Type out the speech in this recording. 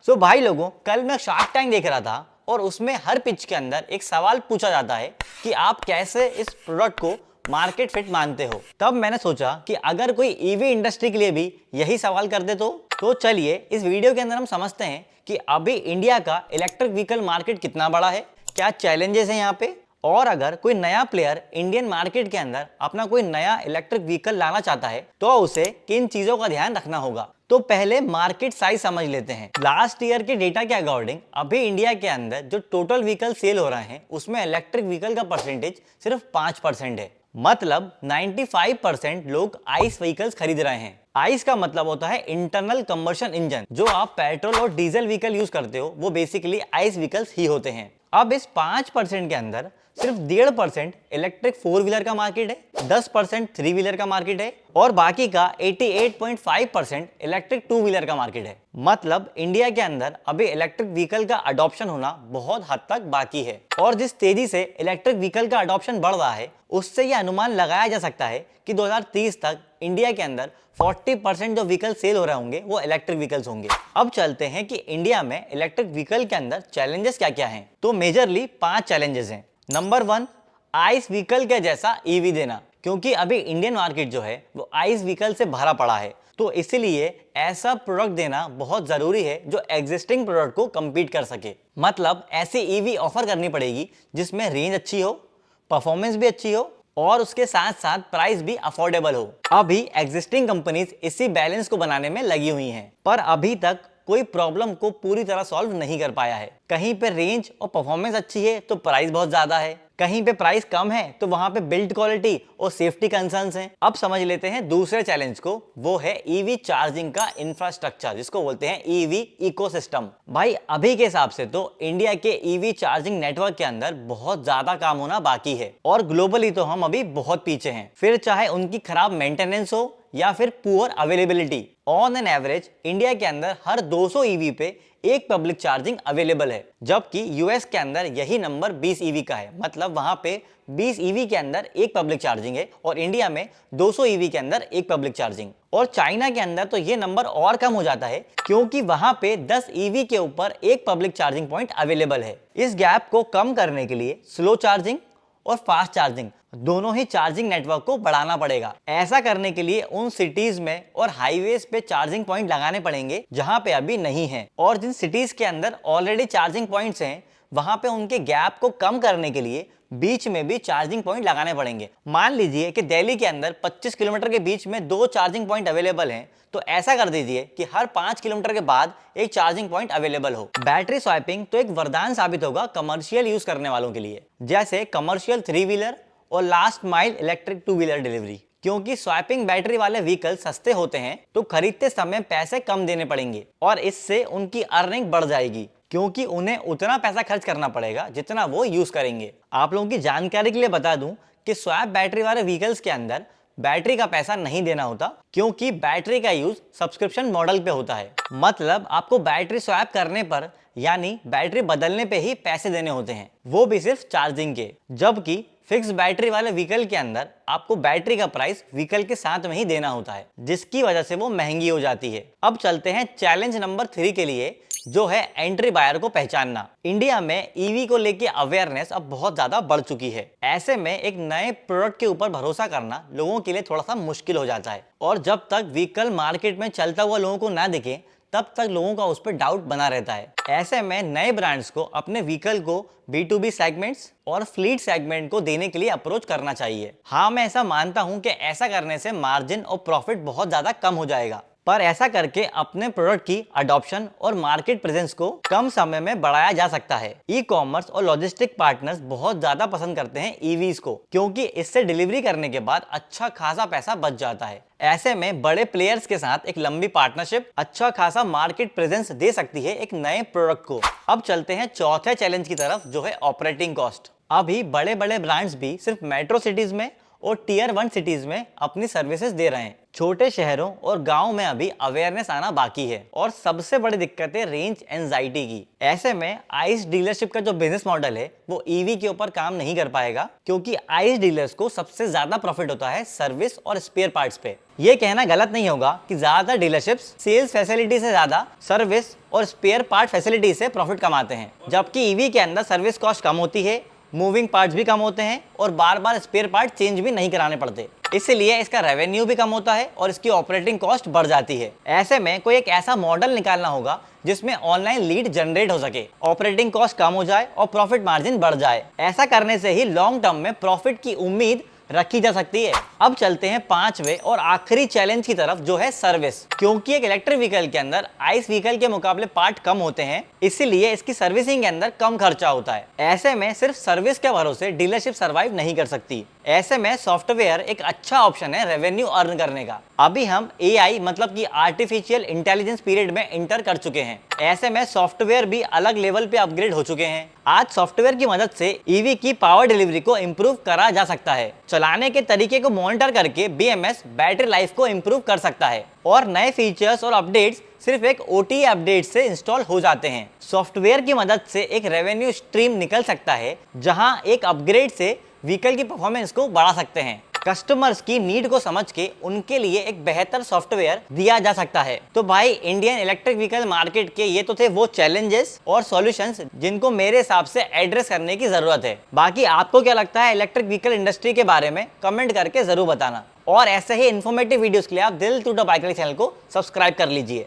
सो भाई लोगों, कल मैं शार्क टैंक देख रहा था और उसमें हर पिच के अंदर एक सवाल पूछा जाता है कि आप कैसे इस प्रोडक्ट को मार्केट फिट मानते हो। तब मैंने सोचा कि अगर कोई ईवी इंडस्ट्री के लिए भी यही सवाल कर दे तो चलिए इस वीडियो के अंदर हम समझते हैं कि अभी इंडिया का इलेक्ट्रिक व्हीकल मार्केट कितना बड़ा है, क्या चैलेंजेस हैं यहाँ पे, और अगर कोई नया प्लेयर इंडियन मार्केट के अंदर अपना कोई नया इलेक्ट्रिक व्हीकल लाना चाहता है तो उसे किन चीजों का ध्यान रखना होगा। तो पहले मार्केट साइज समझ लेते हैं। लास्ट ईयर के डेटा के अकॉर्डिंग अभी इंडिया के अंदर जो टोटल व्हीकल सेल हो रहे हैं उसमें इलेक्ट्रिक व्हीकल का परसेंटेज सिर्फ 5% है। मतलब 95% लोग आइस व्हीकल्स खरीद रहे हैं। आइस का मतलब होता है इंटरनल कंबशन इंजन। जो आप पेट्रोल और डीजल व्हीकल यूज करते हो वो बेसिकली आइस व्हीकल्स ही होते हैं। अब इस 5% के अंदर सिर्फ 1.5% इलेक्ट्रिक 4 व्हीलर का मार्केट है, 10% 3 व्हीलर का मार्केट है और बाकी का 88.5% इलेक्ट्रिक 2 व्हीलर का मार्केट है। मतलब इंडिया के अंदर अभी इलेक्ट्रिक व्हीकल का अडॉप्शन होना बहुत हद तक बाकी है। और जिस तेजी से इलेक्ट्रिक व्हीकल का अडॉप्शन बढ़ रहा है उससे यह अनुमान लगाया जा सकता है कि 2030 तक इंडिया के अंदर 40% जो व्हीकल सेल हो रहे होंगे वो इलेक्ट्रिक व्हीकल्स होंगे। अब चलते हैं कि इंडिया में इलेक्ट्रिक व्हीकल के अंदर चैलेंजेस क्या क्या हैं। तो मेजरली 5 चैलेंजेस हैं। नंबर 1, आइस व्हीकल के जैसा ईवी देना, क्योंकि अभी इंडियन मार्केट जो है वो आइस व्हीकल से भरा पड़ा है। तो इसीलिए ऐसा प्रोडक्ट देना बहुत जरूरी है जो एग्जिस्टिंग प्रोडक्ट को compete कर सके। मतलब ऐसी ईवी ऑफर करनी पड़ेगी जिसमें रेंज अच्छी हो, परफॉर्मेंस भी अच्छी हो और उसके साथ साथ प्राइस भी अफोर्डेबल हो। अभी एग्जिस्टिंग कंपनीज इसी बैलेंस को बनाने में लगी हुई हैं, पर अभी तक कोई प्रॉब्लम को पूरी तरह सॉल्व नहीं कर पाया है। कहीं पे रेंज और परफॉर्मेंस अच्छी है तो प्राइस बहुत ज्यादा है, कहीं पे प्राइस कम है तो वहां पे बिल्ड क्वालिटी और सेफ्टी कंसर्न्स हैं। अब समझ लेते हैं दूसरे चैलेंज को, वो है ईवी चार्जिंग का इंफ्रास्ट्रक्चर, जिसको बोलते हैं ईवी इकोसिस्टम। भाई अभी के हिसाब से तो इंडिया के ईवी चार्जिंग नेटवर्क के अंदर बहुत ज्यादा काम होना बाकी है और ग्लोबली तो हम अभी बहुत पीछे हैं। फिर चाहे उनकी खराब मेंटेनेंस हो या फिर poor availability, on an average India के अंदर हर 200 ईवी पे एक पब्लिक चार्जिंग अवेलेबल है, जबकि यूएस के अंदर यही नंबर 20 ईवी का है। मतलब वहां पे 20 ईवी के अंदर एक पब्लिक चार्जिंग है और इंडिया में 200 ईवी के अंदर एक पब्लिक चार्जिंग। और चाइना के अंदर तो ये नंबर और कम हो जाता है क्योंकि वहां पे 10 ईवी के ऊपर एक पब्लिक चार्जिंग पॉइंट अवेलेबल है। इस गैप को कम करने के लिए स्लो चार्जिंग और फास्ट चार्जिंग दोनों ही चार्जिंग नेटवर्क को बढ़ाना पड़ेगा। ऐसा करने के लिए उन सिटीज में और हाईवेज पे चार्जिंग पॉइंट लगाने पड़ेंगे जहां पे अभी नहीं है, और जिन सिटीज के अंदर ऑलरेडी चार्जिंग पॉइंट्स हैं वहां पे उनके गैप को कम करने के लिए बीच में भी चार्जिंग पॉइंट लगाने पड़ेंगे। मान लीजिए कि दिल्ली के अंदर 25 किलोमीटर के बीच में 2 चार्जिंग पॉइंट अवेलेबल हैं, तो ऐसा कर दीजिए कि हर 5 किलोमीटर के बाद एक चार्जिंग पॉइंट अवेलेबल हो। बैटरी स्वैपिंग तो एक वरदान साबित होगा कमर्शियल यूज करने वालों के लिए, जैसे कमर्शियल 3 व्हीलर और last mile electric 2 wheeler delivery. क्योंकि स्वैपिंग बैटरी वाले व्हीकल सस्ते होते हैं तो खरीदते समय पैसे कम देने पड़ेंगे और इससे उनकी अर्निंग बढ़ जाएगी, क्योंकि उन्हें उतना पैसा खर्च करना पड़ेगा जितना वो यूज करेंगे। आप लोगों की जानकारी के लिए बता दूं कि स्वैप बैटरी वाले व्हीकल्स के अंदर बैटरी का पैसा नहीं देना होता, क्योंकि बैटरी का यूज सब्सक्रिप्शन मॉडल पे होता है। मतलब आपको बैटरी स्वैप करने पर यानी बैटरी बदलने पे ही पैसे देने होते हैं, वो भी सिर्फ चार्जिंग के। जबकि फिक्स बैटरी वाले व्हीकल के अंदर आपको बैटरी का प्राइस व्हीकल के साथ में ही देना होता है, जिसकी वजह से वो महंगी हो जाती है। अब चलते हैं चैलेंज नंबर 3 के लिए, जो है एंट्री बायर को पहचानना। इंडिया में ईवी को लेके अवेयरनेस अब बहुत ज्यादा बढ़ चुकी है। ऐसे में एक नए प्रोडक्ट के ऊपर भरोसा करना लोगों के लिए थोड़ा सा मुश्किल हो जाता है, और जब तक व्हीकल मार्केट में चलता हुआ लोगों को ना दिखे तब तक लोगों का उस पर डाउट बना रहता है। ऐसे में नए ब्रांड्स को अपने व्हीकल को B2B सेगमेंट्स और फ्लीट सेगमेंट को देने के लिए अप्रोच करना चाहिए। हाँ, मैं ऐसा मानता हूं कि ऐसा करने से मार्जिन और प्रॉफिट बहुत ज्यादा कम हो जाएगा, पर ऐसा करके अपने प्रोडक्ट की अडॉप्शन और मार्केट प्रेजेंस को कम समय में बढ़ाया जा सकता है। ई कॉमर्स और लॉजिस्टिक पार्टनर्स बहुत ज्यादा पसंद करते हैं ईवीज को, क्योंकि इससे डिलीवरी करने के बाद अच्छा खासा पैसा बच जाता है। ऐसे में बड़े प्लेयर्स के साथ एक लंबी पार्टनरशिप अच्छा खासा मार्केट प्रेजेंस दे सकती है एक नए प्रोडक्ट को। अब चलते हैं चौथे चैलेंज की तरफ, जो है ऑपरेटिंग कॉस्ट। अभी बड़े बड़े ब्रांड्स भी सिर्फ मेट्रो सिटीज में और टियर 1 सिटीज में अपनी सर्विसेज दे रहे हैं, छोटे शहरों और गांव में अभी अवेयरनेस आना बाकी है और सबसे बड़ी दिक्कत है रेंज एंजाइटी की। ऐसे में आइस डीलरशिप का जो बिजनेस मॉडल है वो ईवी के ऊपर काम नहीं कर पाएगा, क्योंकि आइस डीलर्स को सबसे ज्यादा प्रॉफिट होता है सर्विस और स्पेयर पार्ट्स पे। ये कहना गलत नहीं होगा कि ज्यादातर डीलरशिप्स सेल्स फैसिलिटी से ज्यादा सर्विस और स्पेयर पार्ट फैसिलिटी से प्रॉफिट कमाते हैं, जबकि ईवी के अंदर सर्विस कॉस्ट कम होती है, मूविंग पार्ट्स भी कम होते हैं और बार बार स्पेयर पार्ट चेंज भी नहीं कराने पड़ते। इसलिए इसका रेवेन्यू भी कम होता है और इसकी ऑपरेटिंग कॉस्ट बढ़ जाती है। ऐसे में कोई एक ऐसा मॉडल निकालना होगा जिसमें ऑनलाइन लीड जनरेट हो सके, ऑपरेटिंग कॉस्ट कम हो जाए और प्रॉफिट मार्जिन बढ़ जाए। ऐसा करने से ही लॉन्ग टर्म में प्रॉफिट की उम्मीद रखी जा सकती है। अब चलते हैं पांचवे और आखिरी चैलेंज की तरफ, जो है सर्विस। क्योंकि एक इलेक्ट्रिक व्हीकल के अंदर आइस व्हीकल के मुकाबले पार्ट कम होते हैं, इसीलिए इसकी सर्विसिंग के अंदर कम खर्चा होता है। ऐसे में सिर्फ सर्विस के भरोसे डीलरशिप सर्वाइव नहीं कर सकती। ऐसे में सॉफ्टवेयर एक अच्छा ऑप्शन है रेवेन्यू अर्न करने का। अभी हम AI मतलब कि आर्टिफिशियल इंटेलिजेंस पीरियड में इंटर कर चुके हैं। ऐसे में सॉफ्टवेयर भी अलग लेवल पे अपग्रेड हो चुके हैं। आज सॉफ्टवेयर की मदद से ईवी की पावर डिलीवरी को इम्प्रूव करा जा सकता है। चलाने के तरीके को मॉनिटर करके BMS बैटरी लाइफ को इम्प्रूव कर सकता है और नए फीचर्स और अपडेट्स सिर्फ एक OTA अपडेट से इंस्टॉल हो जाते हैं। सॉफ्टवेयर की मदद से एक रेवेन्यू स्ट्रीम निकल सकता है, जहां एक अपग्रेड से व्हीकल की परफॉर्मेंस को बढ़ा सकते हैं। कस्टमर्स की नीड को समझ के उनके लिए एक बेहतर सॉफ्टवेयर दिया जा सकता है। तो भाई, इंडियन इलेक्ट्रिक व्हीकल मार्केट के ये तो थे वो चैलेंजेस और सॉल्यूशंस जिनको मेरे हिसाब से एड्रेस करने की जरूरत है। बाकी आपको क्या लगता है इलेक्ट्रिक व्हीकल इंडस्ट्री के बारे में, कमेंट करके जरूर बताना। और ऐसे ही इन्फॉर्मेटिव वीडियोस के लिए आप दिल टू द बाइक चैनल को सब्सक्राइब कर लीजिए।